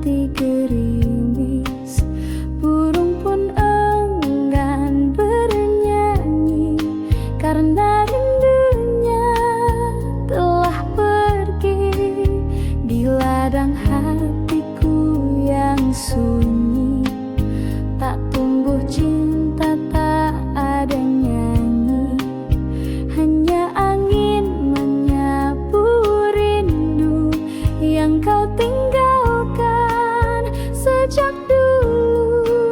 hati gerimis, burung pun enggan bernyanyi karena rindunya telah pergi di ladang hatiku yang sunyi. Tak tumbuh cinta, tak ada nyanyi, hanya angin menyapu rindu yang kau tinggalkan sejak dulu.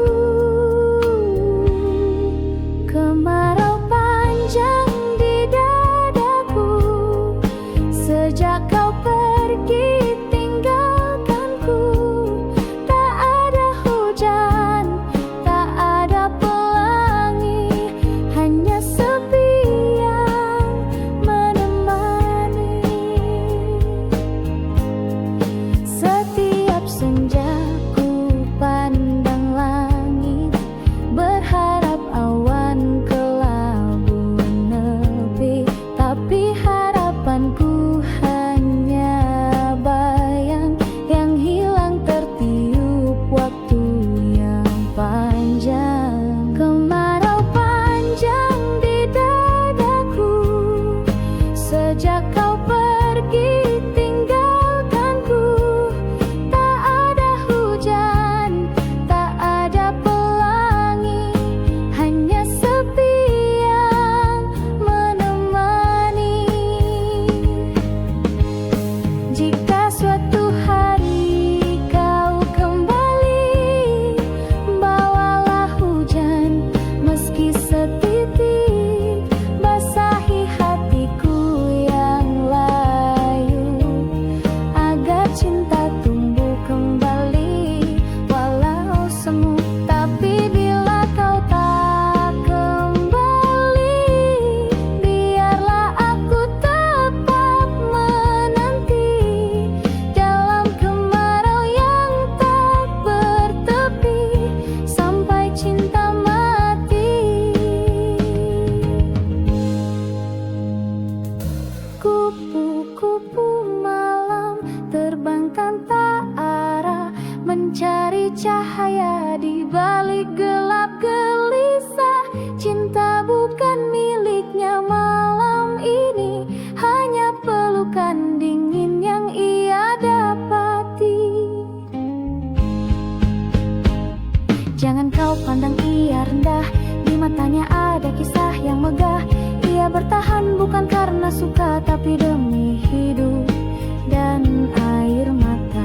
Kemarau panjang di dadaku sejak kau pergi tinggalkanku. Tak ada hujan, tak ada pelangi, hanya sepi yang menemani. Setiap senja ku pandang langit, berharap awan kelabu menepi, tapi harapanku hanya bayang yang hilang tertiup waktu yang panjang. Kemarau panjang di dadaku sejak kau pergi tinggalkanku. Tak ada hujan, tak ada pelangi, hanya sepi yang menemani. Jika suatu hari kau kembali, bawalah hujan meski setitik, basahi hatiku yang layu agar cinta tumbuh kembali walau semu. Tapi bila kau tak kembali, biarlah aku tetap menanti dalam kemarau yang tak bertepi sampai cinta mati. Kupu-kupu malam terbangkan tak arah, mencari cahaya di balik gelap gelisah. Cinta bukan miliknya malam ini, hanya pelukan dingin yang ia dapati. Jangan kau pandang ia rendah, di matanya ada kisah yang megah. Ia bertahan bukan karena suka, tapi demi hidup dan air mata.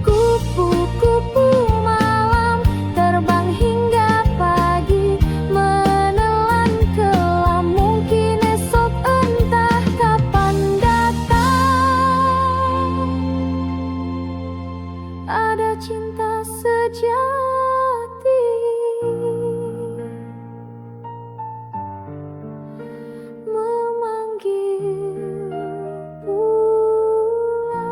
Kupu-kupu malam terbang hingga pagi, menelan kelam, mungkin esok entah kapan datang. Ada cinta sejati memanggil pulang.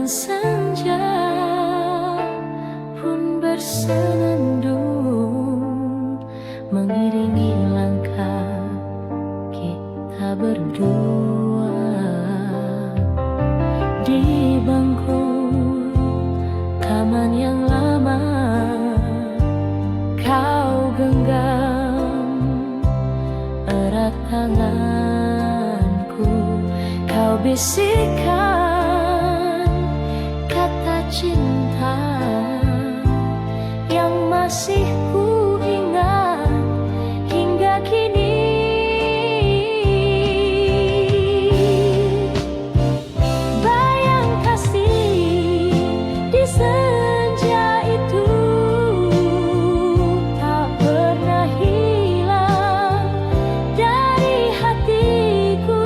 dan senja pun bersenandung mengiringi langkah kita berdua di bangku taman yang lama. Kau genggam erat tanganku, kau bisikkan kata cinta yang masih ku ingat hingga kini. Bayang kasih di senja itu tak pernah hilang dari hatiku,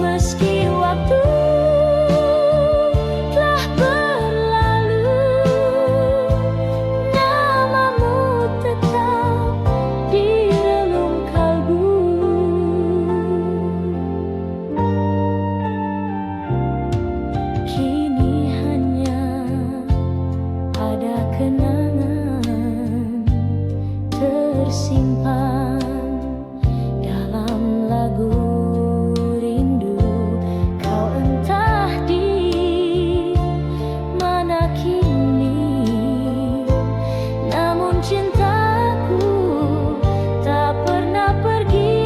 meski waktu telah berlalu, namamu tetap di relung kalbu. Kini hanya ada kenangan tersimpan dalam lagu rindu. Kau entah di mana kini, namun cintaku tak pernah pergi.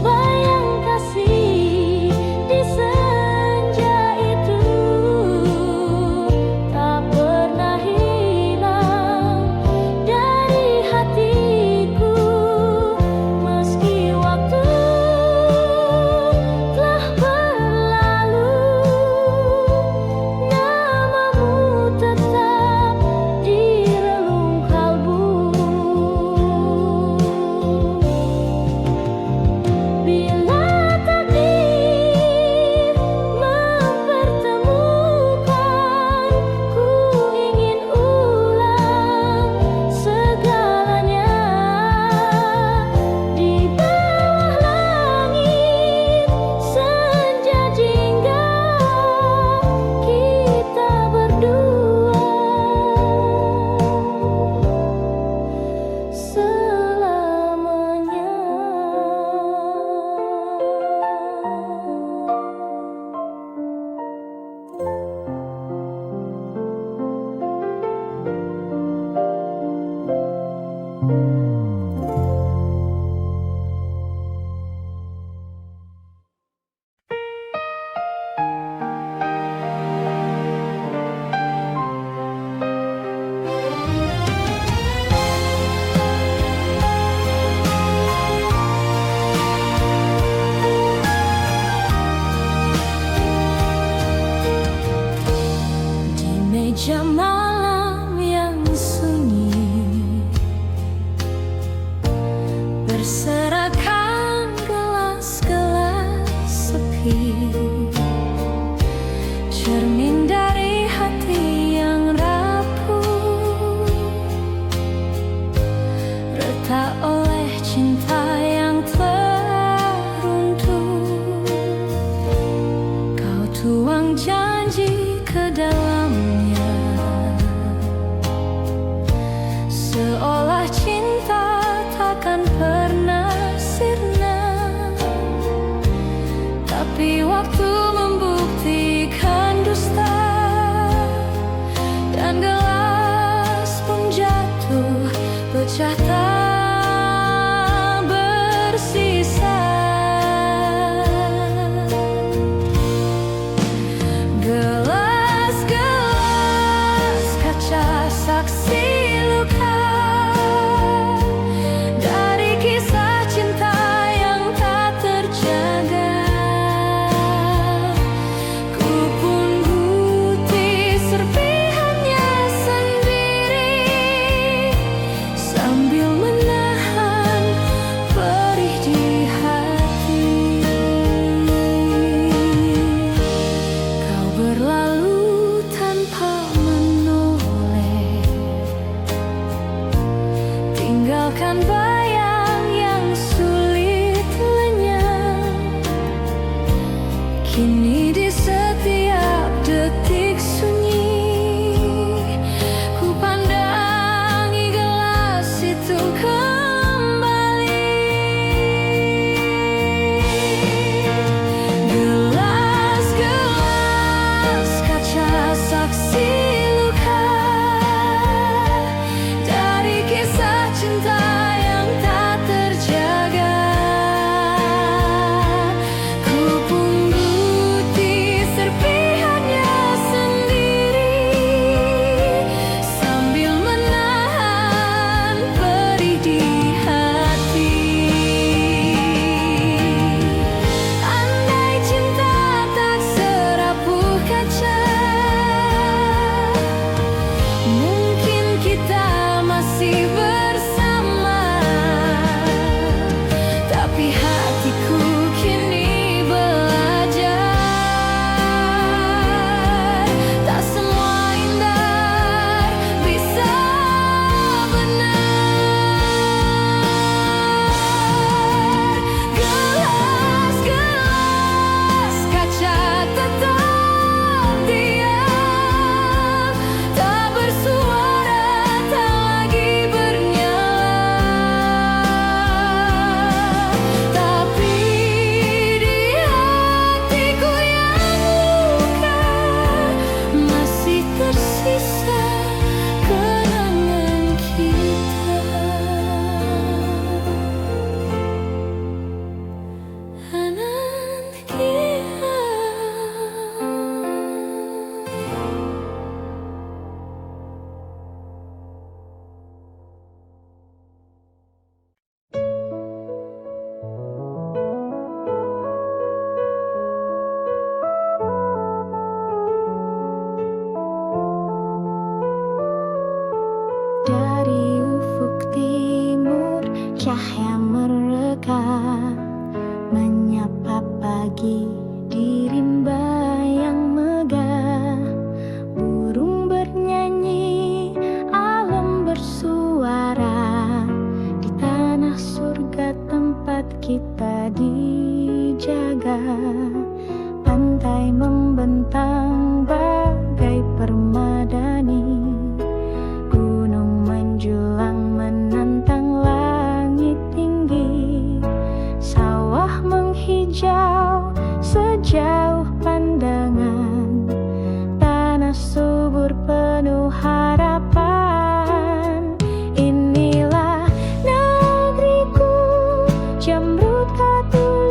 Bayang kasih di senja itu tak pernah hilang dari hatiku, meski waktu telah berlalu, namamu tetap di relung kalbu. Bila takdir mempertemukan, ku ingin ulang segalanya di bawah langit senja jingga kita berdua selamanya. Di meja malam yang sunyi, berserakan gelas-gelas sepi, cermin dari hati yang rapuh, retak oleh cinta yang teruntuh. Kau tuang janji ke dalamnya, seolah cinta takkan pernah sirna. Tapi waktu membuktikan dusta, dan gelas pun jatuh pecah tak bersisa. Gelas-gelas kaca saksi luka dari kisah cinta yang tak terjaga. Ku pun bukti serpihannya sendiri, sambil menahan perih di hati. Kau berlalu tanpa menoleh, tinggalkan bayang yang sulit lenyap. tersisa kenangan kita. Anantia. Dari ufuk timur cahaya mereka menyapa pagi di rimba yang megah. Burung bernyanyi, alam bersuara, di tanah surga tempat kita dijaga. Pantai membentang bagai permadani, menjulang menantang langit tinggi. Sawah menghijau sejauh pandangan, tanah subur penuh harapan. Inilah negeriku, Jamrut Katulistiwa.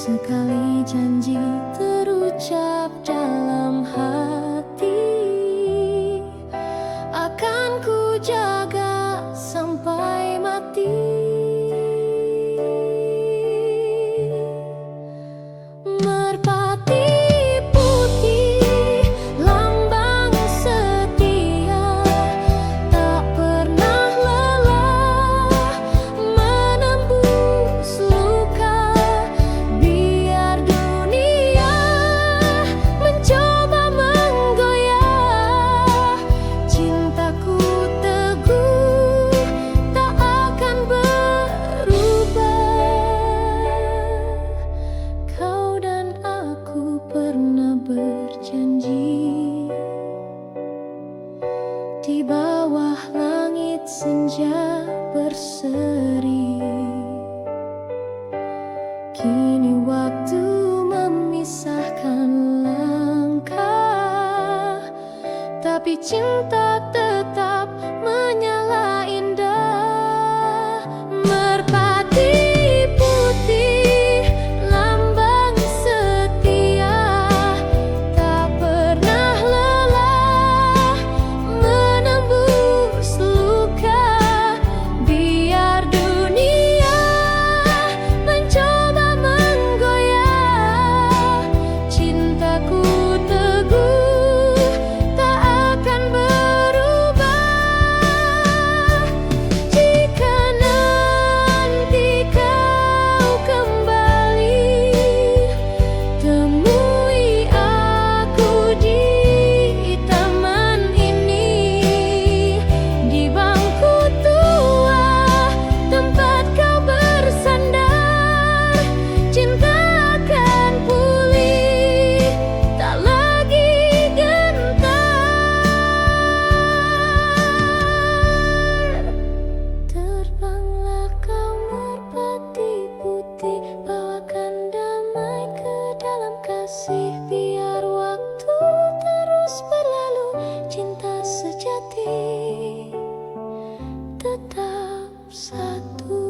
Sekali janji terucap dalam hati, akan ku jaga sampai mati. Merpati putih, lambang setia, tak pernah lelah menembus luka. Biar dunia mencoba menggoyah, cintaku teguh tak akan berubah. Kau dan aku pernah berjanji di bawah langit senja berseri. Kini waktu memisahkan langkah, tapi cinta tetap menyala indah. Merpati putih, lambang setia, tak pernah lelah menembus luka. Biar dunia mencoba menggoyah, cintaku teguh tak akan berubah. Jika nanti kau kembali, temui aku di taman ini, di bangku tua tempat kau bersandar. Cinta akan pulih, tak lagi gentar. Terbanglah kau merpati putih, bawakan damai ke dalam kasih. Biar waktu terus berlalu, cinta sejati tetap satu.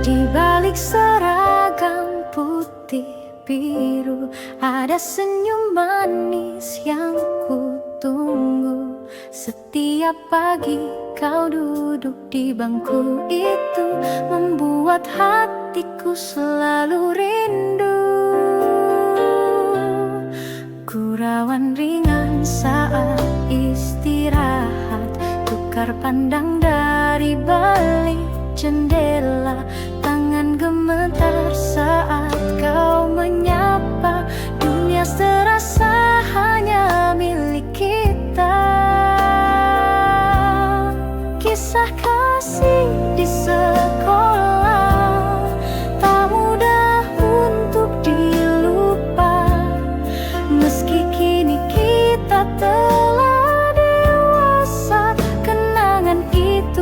Di balik seragam putih biru, ada senyum manis yang ku tunggu. Setiap pagi kau duduk di bangku itu, membuat hatiku selalu rindu. Gurauan ringan saat istirahat, tukar pandang dari balik jendela. Tangan gemetar saat kau menyapa, dunia serasa hanya milik kita. Kisah kasih di sekolah tak mudah untuk dilupa. Meski kini kita telah dewasa, kenangan itu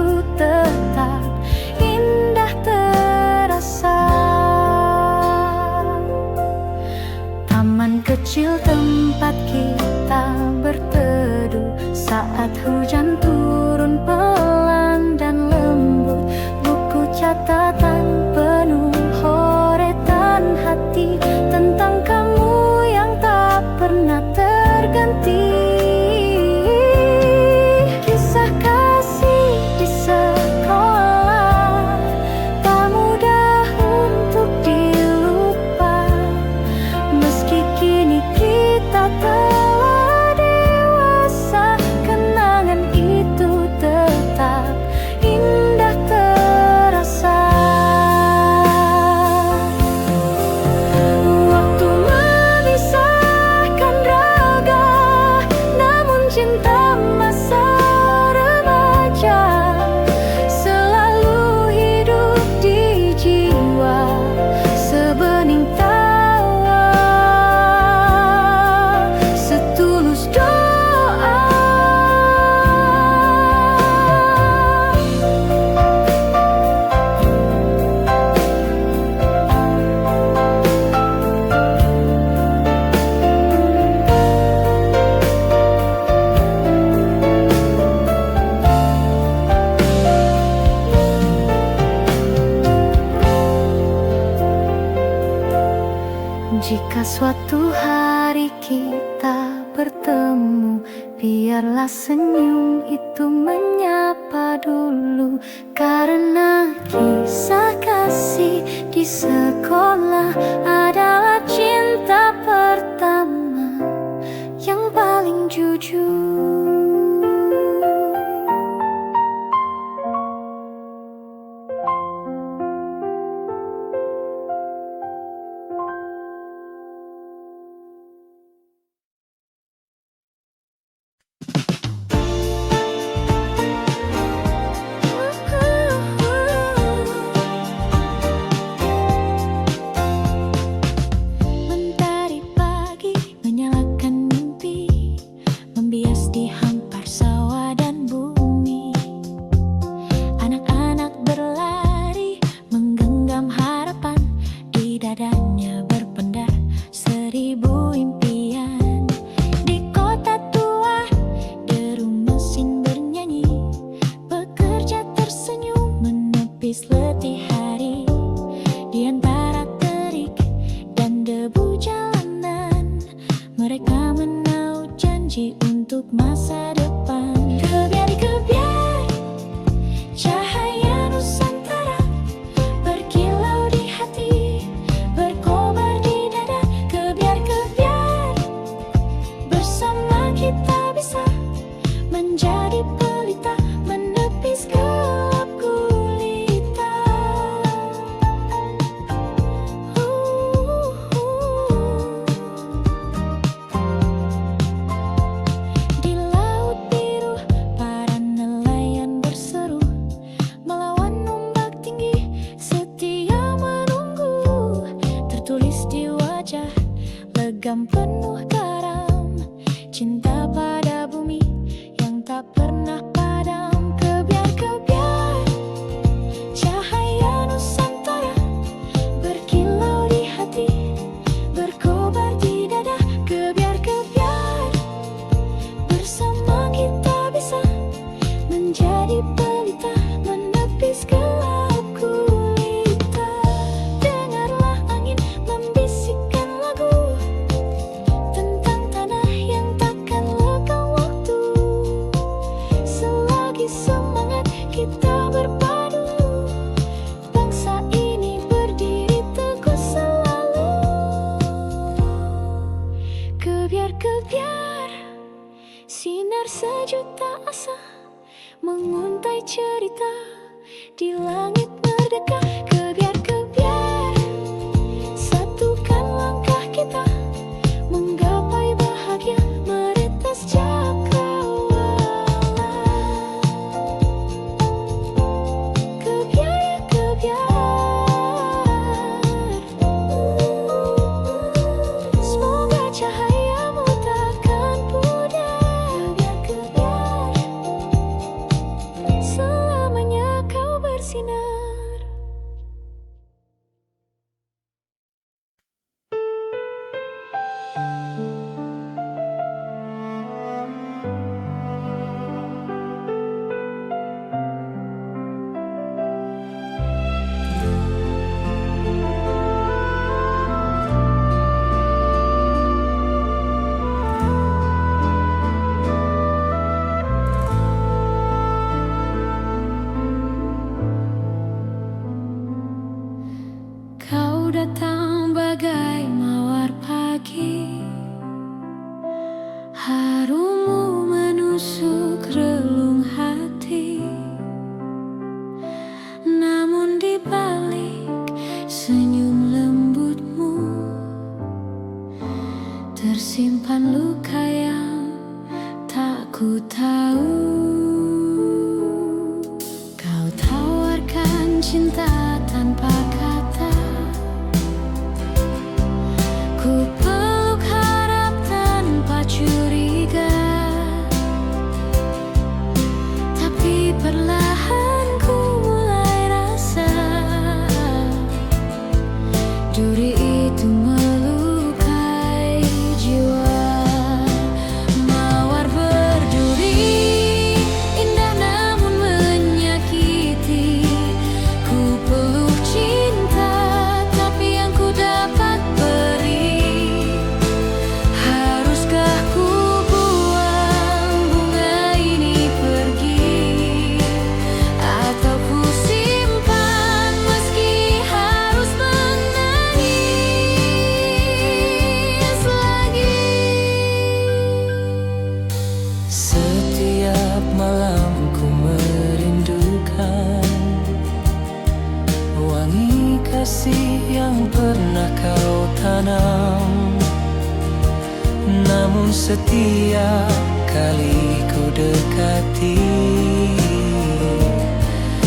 Jika suatu hari kita bertemu, biarlah senyum itu menyapa dulu. Karena kisah kasih di sekolah adalah cinta pertama yang paling jujur. Mentari pagi menyalakan mimpi, membias di hampar sawah dan bumi. Anak-anak berlari menggenggam harapan, di dadanya berpendar 1000 impian. Di kota tua deru mesin bernyanyi, pekerja tersenyum menepis letih hari. Di antara terik dan debu jalanan, mereka menaut janji untuk masa depan. Kebiar-kebiar cahaya Nusantara berkilau di hati, berkobar di dada. Kebiar-kebiar bersama kita bisa menjadi pelita, menepis gelap gulita. Di laut biru para nelayan berseru, melawan ombak tinggi setia menunggu. Tertulis di wajah legam penuh garam, cinta pada bumi yang tak pernah padam. Kebiar-kebiar cahaya Nusantara berkilau di hati, berkobar di dada. Kebiar-kebiar bersama kita bisa menjadi pelita, menepis gelap gulita. Dengarlah angin membisikkan lagu tentang tanah yang takkan lekang waktu. Selagi semangat kita berpadu, bangsa ini berdiri teguh selalu. Kebiar-kebiar sinar sejuta asa menguntai cerita di langit merdeka. Kebiar-kebiar satukan langkah kita menggapai bahagia, meretas cakrawala. Kebiar-kebiar, semoga cahayamu takkan pudar. Kebiar-kebiar, selamanya kau bersinar. Kau datang bagai mawar pagi, harummu menusuk relung hati. Namun di balik senyum lembutmu tersimpan luka yang tak ku tahu. Kau tawarkan cinta tanpa kata, ku peluk harap tanpa curiga. Tapi perlahan ku mulai rasa duri itu melukai jiwa. Mawar berduri indah namun menyakiti, ku peluk cinta tanam. Namun setiap kali ku dekati,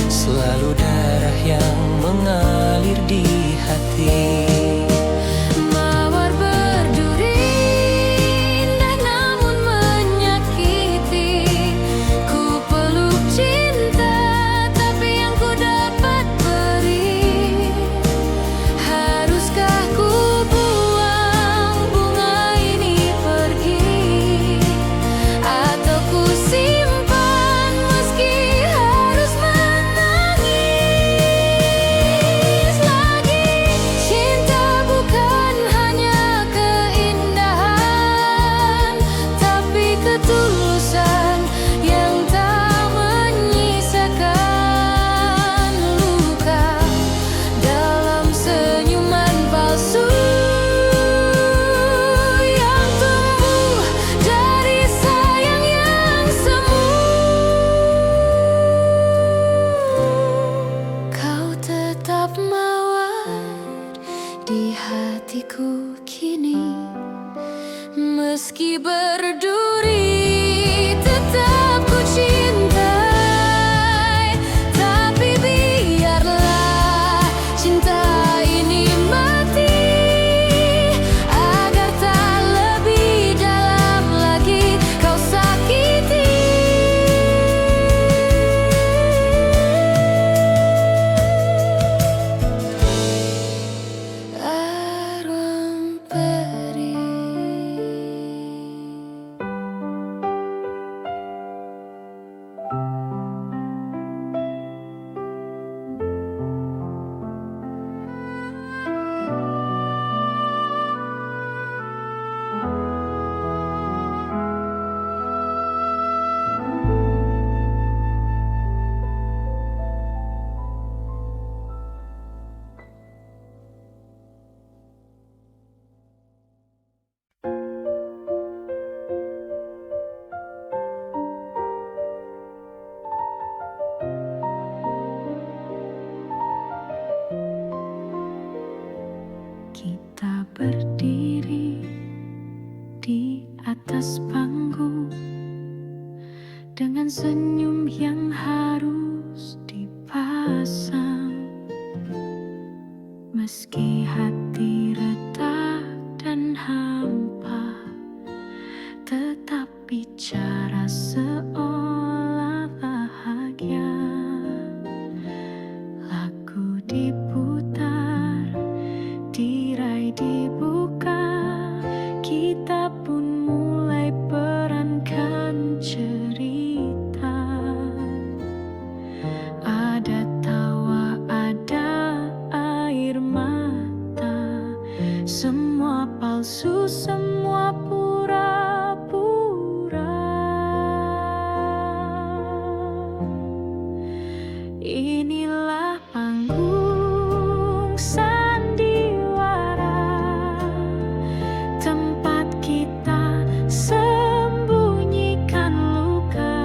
selalu darah yang mengalir di hati. Mawar berduri indah namun menyakiti. Ku peluk cinta tapi yang ku dapat beri. Haruskah ku buang bunga ini pergi, atau ku simpan meski harus menangis lagi? Cinta bukan hanya keindahan, tapi ketulusan yang tak menyisakan luka dalam senyuman palsu yang tumbuh dari sayang yang semu. Kau tetap mawar di hatiku kini, meski berduri tetap ku cintai. Tapi biarlah cinta ini mati, agar tak lebih dalam lagi kau sakiti. Arwah peri. Kita berdiri di atas panggung dengan senyum yang harus dipasang. Meski hati retak dan hampa, tetap bicara seolah bahagia. Lagu diputar, tirai dibuka, kita pun mulai perankan cerita. Ada tawa, ada air mata, semua palsu, semua pura-pura. Inilah panggung sandiwara, tempat kita sembunyikan luka.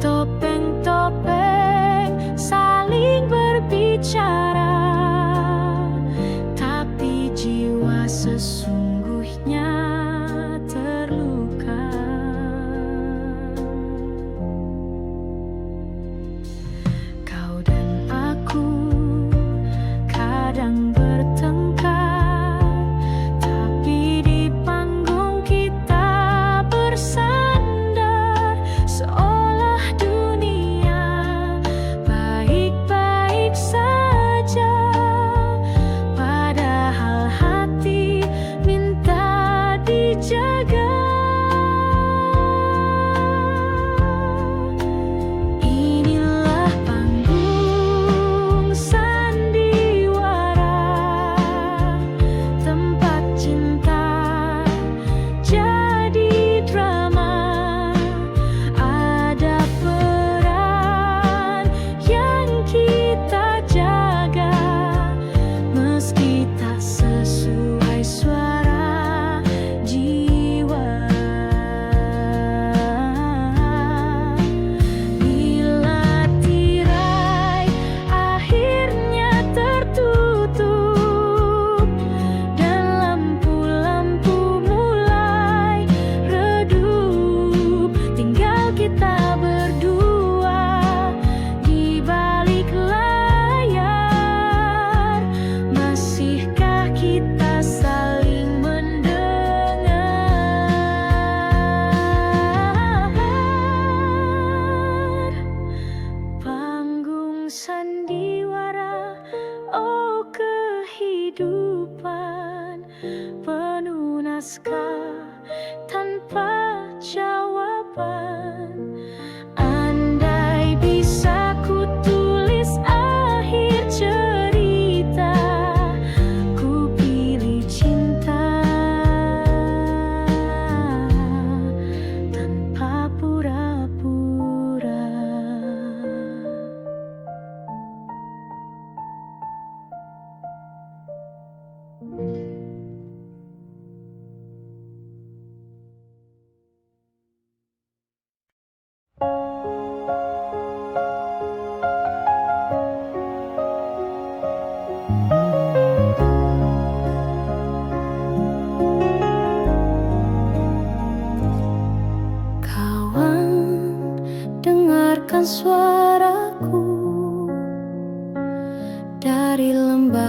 Topeng-topeng saling berbicara, tapi jiwa sesungguhnya terluka.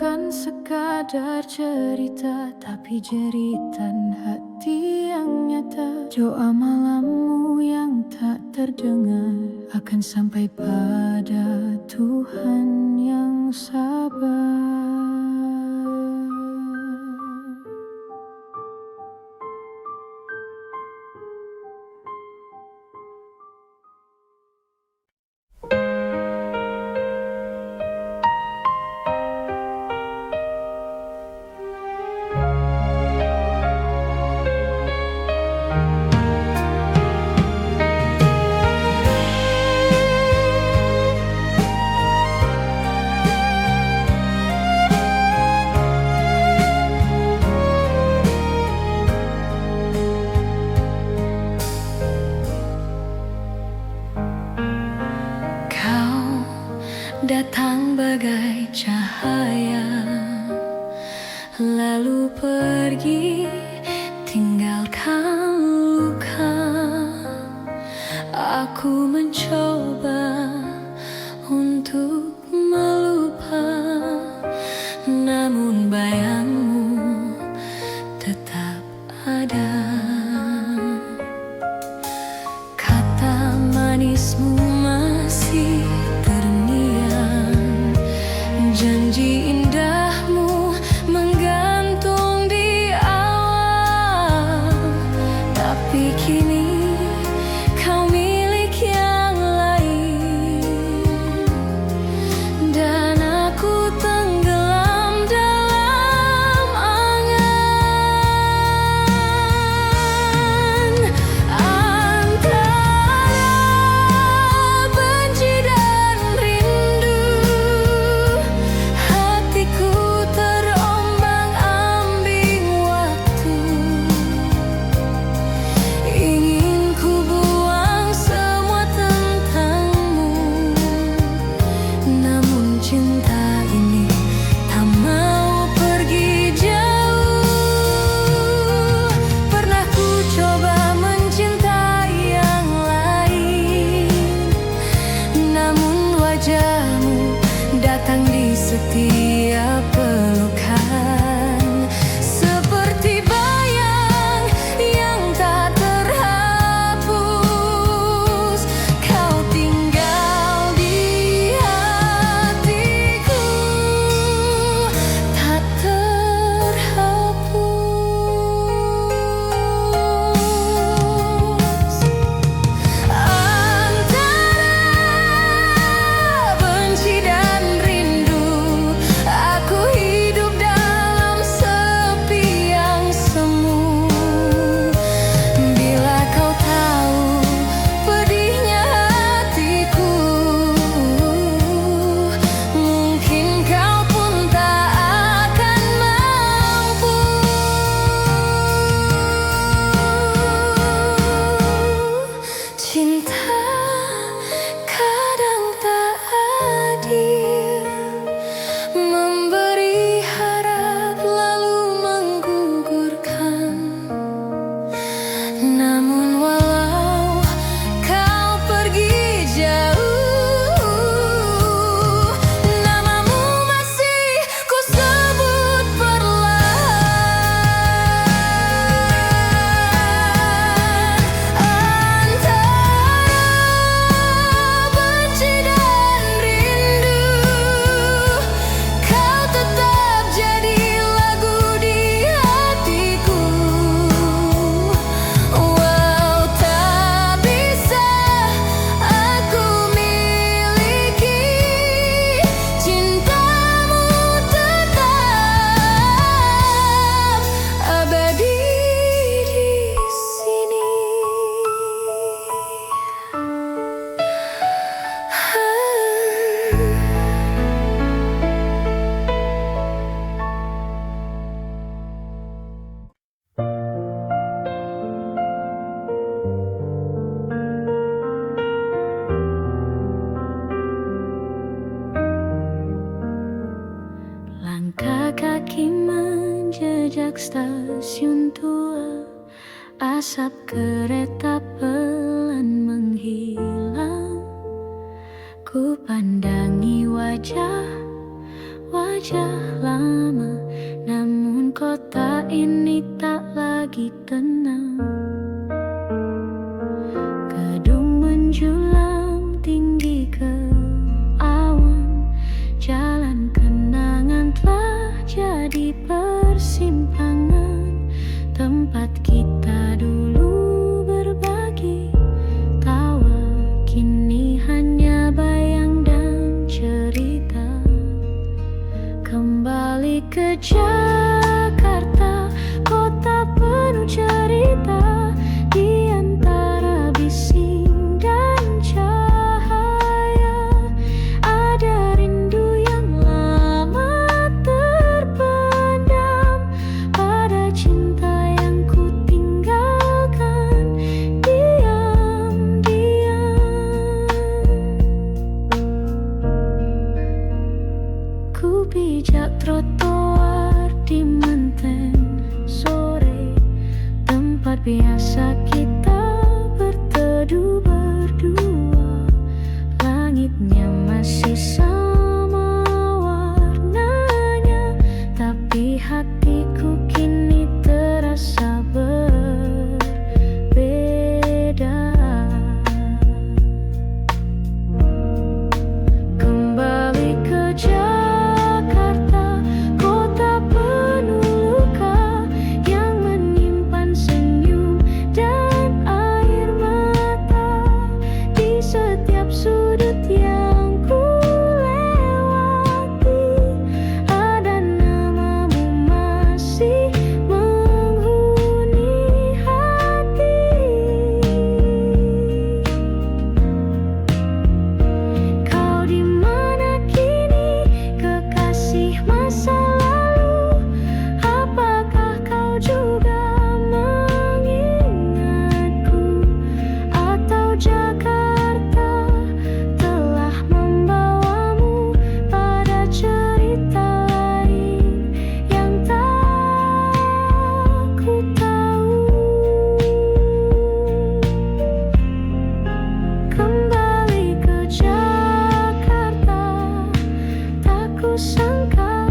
bukan sekadar cerita, tapi jeritan hati yang nyata. Doa malammu yang tak terdengar akan sampai pada Tuhan yang sabar. Datang bagai cahaya, lalu pergi tinggalkan luka. Aku mencoba untuk melupa, namun bayangmu tetap ada. Kata manismu masih janji indahmu menggantung di awal, tapi kini kau milik yang lain, dan aku tenggelam dalam angan antara benci dan rindu. Datang di setiap pelukan, seperti bayang yang tak terhapus. Kau tinggal di hatiku, tak terhapus. Antara benci dan aku hidup dalam sepi yang semu. Bila kau tahu pedihnya hatiku, mungkin kau pun tak akan mampu. Cinta kadang tak adil, memberi harap lalu menggugurkan. Namun walau kau pergi jauh, namamu masih ku sebut perlahan. Antara benci dan rindu, kau tetap jadi lagu di hatiku. Walau tak bisa aku miliki, cintamu tetap abadi di sini. Langkah kaki menjejak stasiun tua, asap kereta pelan menghilang. Ku pandangi wajah wajah lama, namun kota ini tak lagi tenang. Gedung menjulang tinggi ke awan, jalan kenangan telah jadi persimpangan, tempat kita dulu berbagi tawa, kini hanya bayang dan cerita. Kembali ke Jakarta, kota penuh cerita, di antara bising dan cahaya ada rindu yang lama terpendam, pada cinta yang ku tinggalkan diam-diam. Ku pijak trotoar di Menteng sore, tempat biasa kita berteduh berdua. Langitnya masih sama warnanya, tapi hatiku kini terasa berbeda. Kembali ke Jakarta, kota penuh luka yang menyimpan senyum dan air mata. Di setiap sudut yang ku lewati, ada namamu masih menghuni hati. Kau di mana kini, kekasih masa lalu? Apakah kau juga mengingatku? Atau Jakarta telah membawamu pada cerita lain yang tak ku tahu? Kembali ke Jakarta, tak kusangka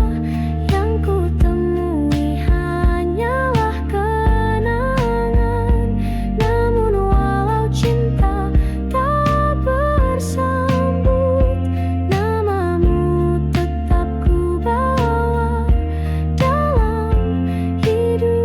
yang ku temui hanyalah kenangan. Namun walau cinta tak bersambut, namamu tetap ku bawa dalam hidup.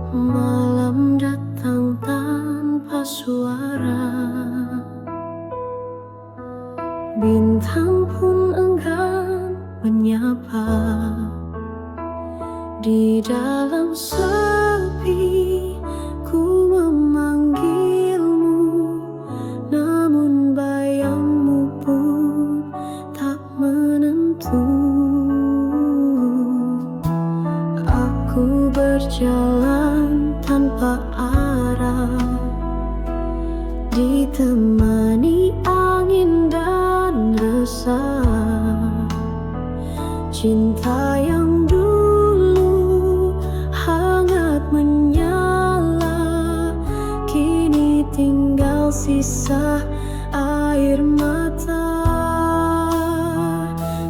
Malam datang tanpa suara, bintang pun enggan menyapa. Di dalam sepi ku memanggilmu, namun bayangmu pun tak menentu. Aku berjalan tanpa arah, ditemani angin dan resah. Cinta yang dulu hangat menyala, kini tinggal sisa air mata.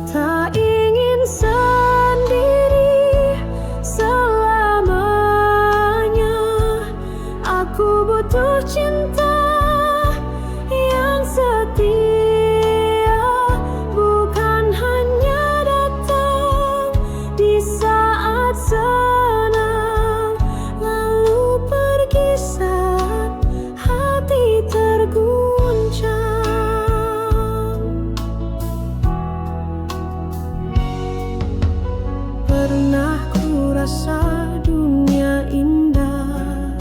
Tak ingin sendiri selamanya, aku butuh cinta yang setia, bukan hanya datang di saat senang, lalu pergi saat hati terguncang. Pernah ku rasa dunia indah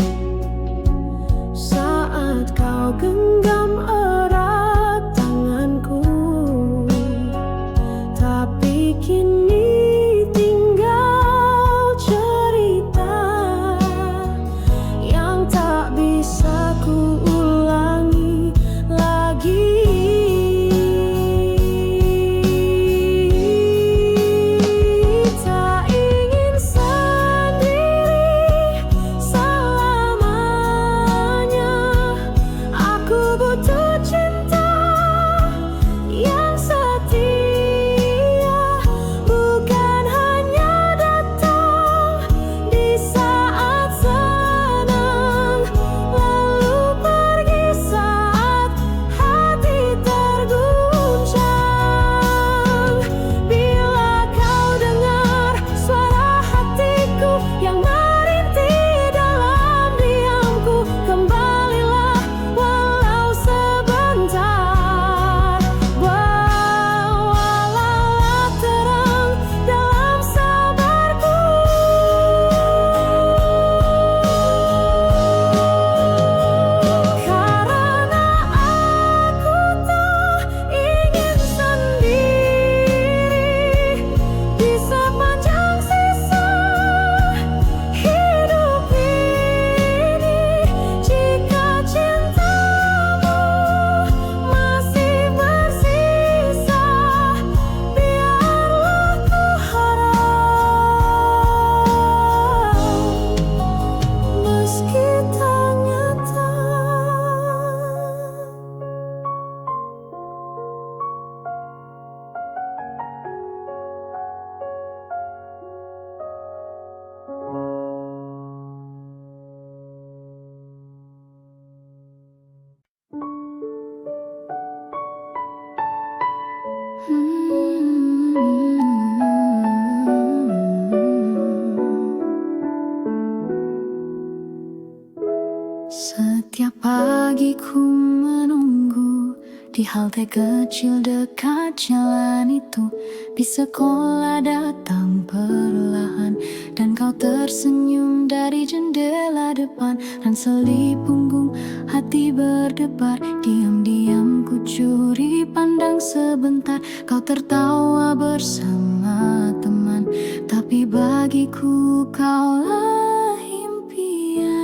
saat kau genggam erat tanganku, tapi kini Setiap pagi ku menunggu di halte kecil dekat jalan itu. Bis sekolah datang perlahan dan kau tersenyum dari jendela depan. Ransel di punggung, hati berdebar. Diam-diam ku curi pandang sebentar. Kau tertawa bersama teman, tapi bagiku kaulah impian.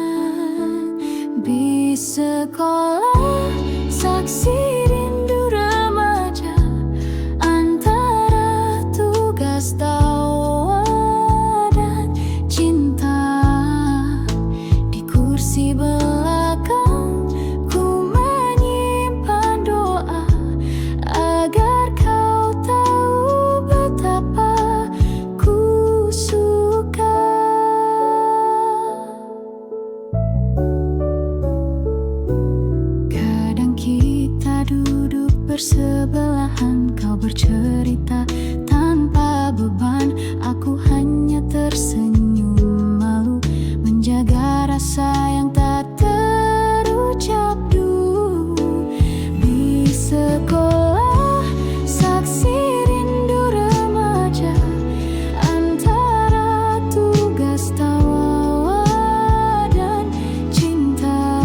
Bis sekolah, saksi rindu remaja antara tugas tawa dan cinta. Di kursi belakang ku menyimpan doa agar kau tahu betapa ku suka. Kadang kita duduk bersebelahan, kau bercerita tanpa beban. Aku hanya tersenyum malu, menjaga rasa yang tak terucap dulu. Di sekolah, saksi rindu remaja antara tugas tawa dan cinta.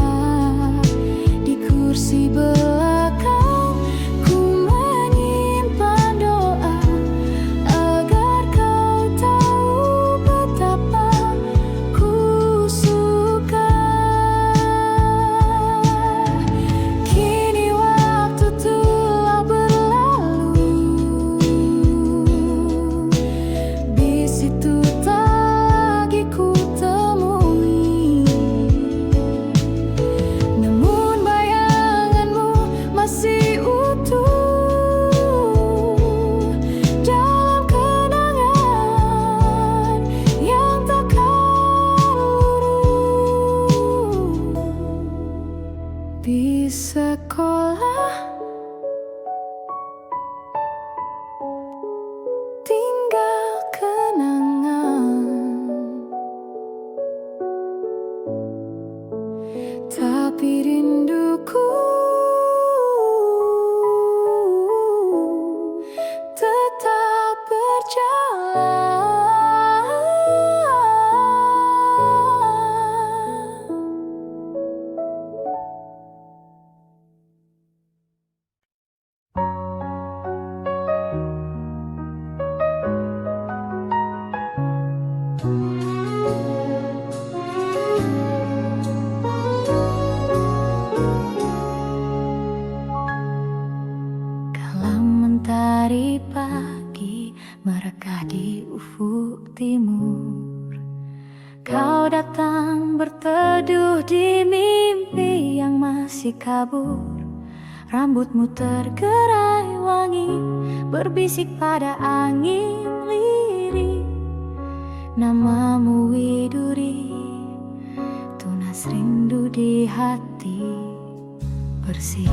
Di kursi belakang ku menyimpan doa agar kau tahu betapa ku suka. Kini waktu telah berlalu, bis itu tak lagi ku temui. Namun bayanganmu masih utuh dalam kenangan yang takkan luruh. Di sekolah tinggal kenangan, tapi rinduku tetap berjalan. Kala mentari pagi merekah di ufuk timur, kau datang berteduh di mimpi yang masih kabur. Rambutmu tergerai wangi, berbisik pada angin lirih. Namamu Widuri, tunas rindu di hati bersih.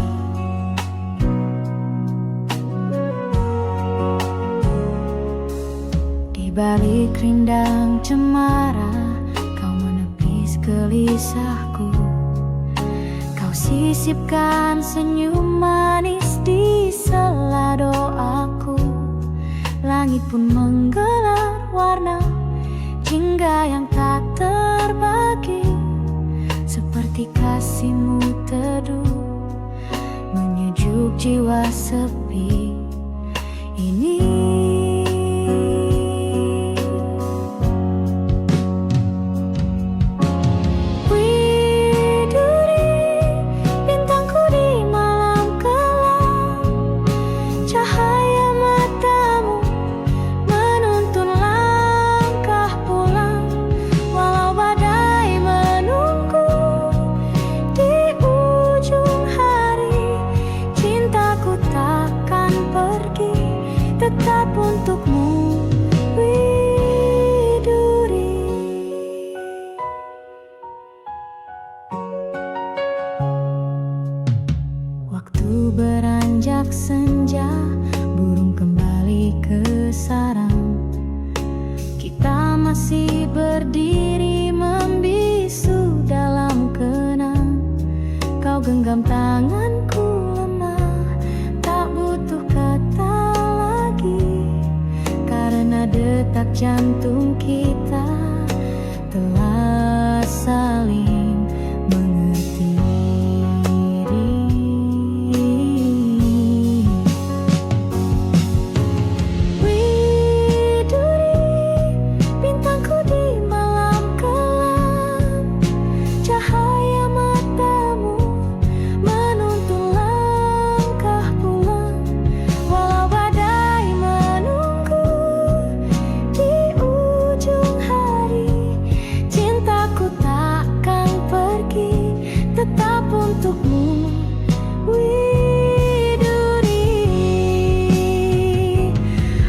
Di balik rindang cemara, kau menepis gelisahku. Kau sisipkan senyum manis di sela doaku. Langit pun menggelar warna jingga yang tak terbagi, seperti kasihmu teduh menyejuk jiwa sepi ini. jantung kita telah saling mengerti. Widuri, bintangku di malam kelam, cahaya matamu menuntun langkah pulang. Walau badai menunggu di ujung hari, cintaku takkan pergi, tetap untukmu. Widuri,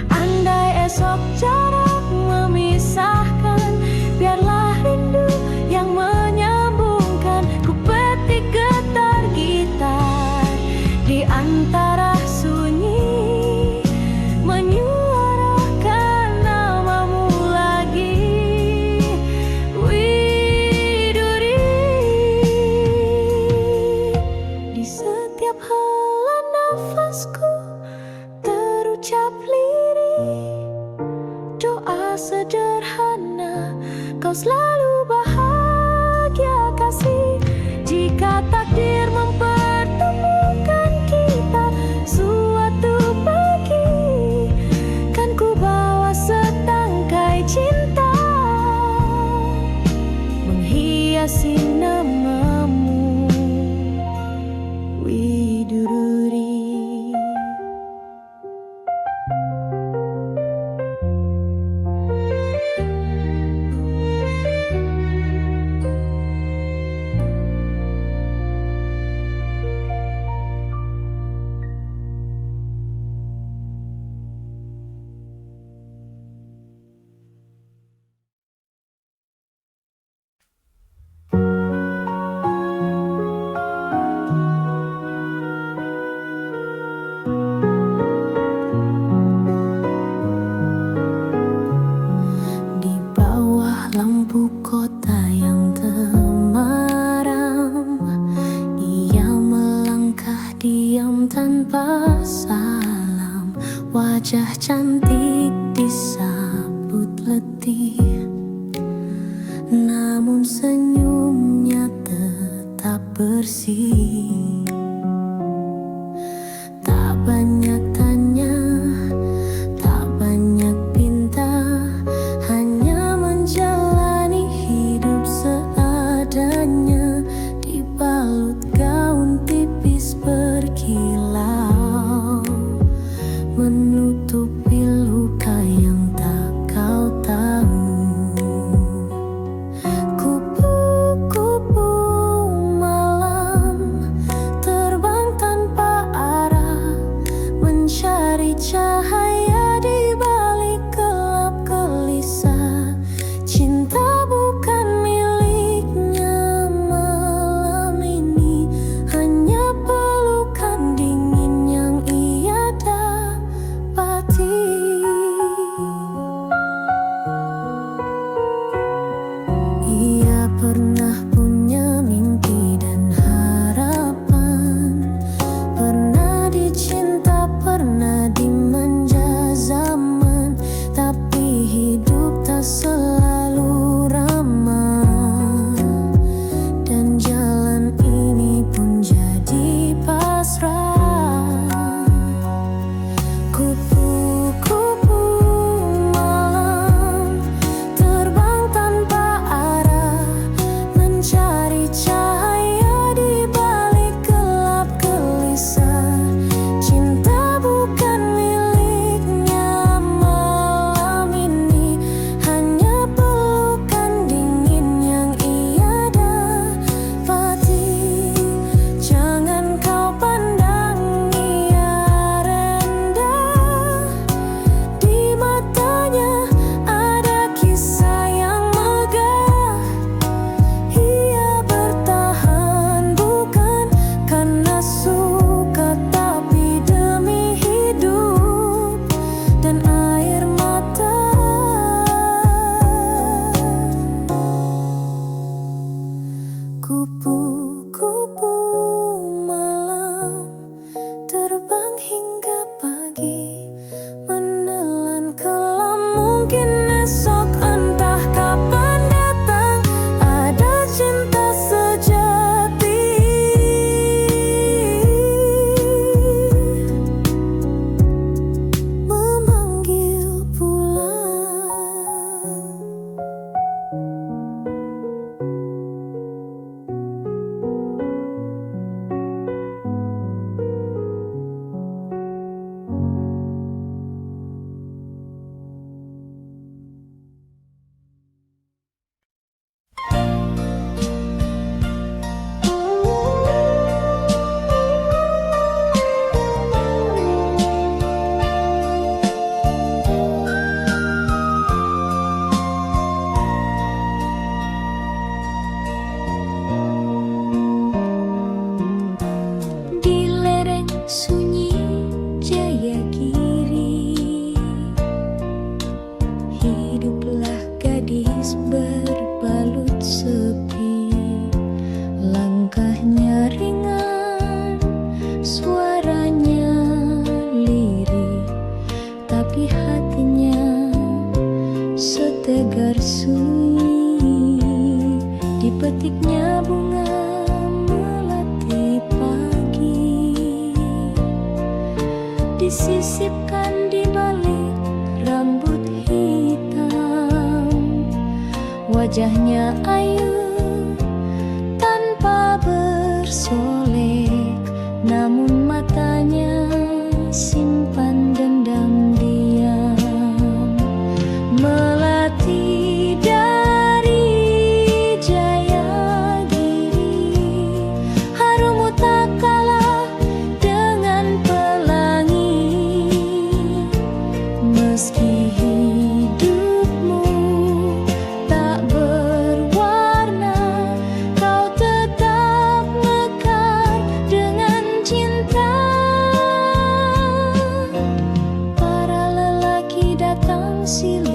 andai esok jarak memisahkan, biarlah rindu yang menyambungkan. Ku petik getar gitar di antara sunyi, menyuarakan namamu lagi. Widuri, di setiap hela nafasku terucap lirih doa sederhana, kau selalu bahagia kasih. Jika takdir mempertemukan kita suatu pagi, kan ku bawa setangkai cinta menghiasi namamu. Widuri. Di bawah lampu kota yang temaram, ia melangkah diam tanpa salam. Wajah cantik disambut letih, namun senyumnya tetap bersih. Tak banyak tanya, tak banyak pinta, hanya menjalani hidup seadanya. Dibalut gaun tipis berkilau, menutupi luka yang tak kau tahu. Kupu-kupu malam terbang tanpa arah, mencari cahaya di balik gelap gelisah. Cinta bukan miliknya malam ini, hanya pelukan dingin yang ia dapati. tapi hatinya setegar sunyi. Dipetiknya bunga melati pagi, disisipkan di balik rambut hitam. Wajahnya ayu tanpa bersolek, namun matanya simpan dendam diam. Melati dari Jayagiri, harummu tak kalah dengan pelangi. Meski hidupmu tak berwarna, kau tetap mekar dengan cinta. Para lelaki datang silih